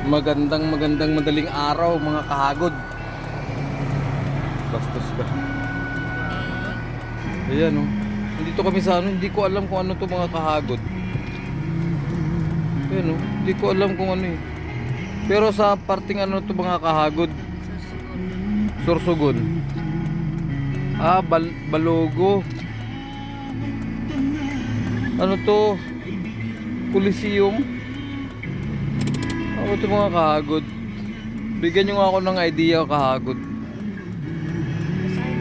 Magandang madaling araw mga kahagod. Bastos ka. Ayan oh. Nandito kami sa ano, hindi ko alam kung ano to mga kahagod. Ayan oh, hindi ko alam kung ano eh. Pero sa parting ano to mga kahagod? Sorsogon. Ah, Balogo. Ano to? Coliseum. Ako ito mga kahagod. Bigyan nyo nga ako ng idea kahagod.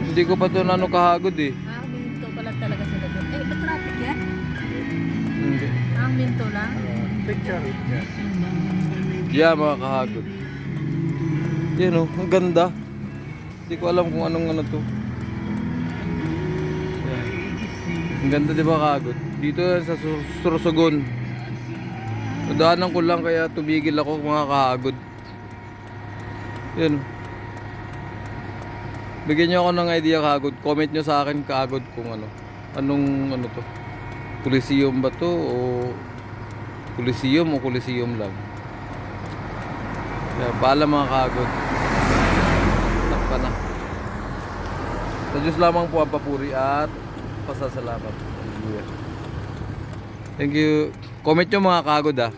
Hindi ko pa ito na ano kahagod eh. Minto pala talaga sila doon. Eh, ba't traffic yan? Hindi. Minto lang? Picture. Yeah mga kahagod. Yan oh, ang ganda. Hindi ko alam kung anong ano to. Yan. Ang ganda di ba kahagod? Dito yan sa Sorsogon. Nadaanan ko lang kaya tumigil ako mga kahagod. Yan oh. Bigyan nyo ako ng idea kahagod. Comment nyo sa akin kahagod kung ano. Anong ano to? Coliseum ba to o Coliseum lang? Kaya paalam mga kahagod. Takpa na. Sa Diyos lamang po ang papuri at pasasalamat. Thank you. Comment nyo mga kahagod ah.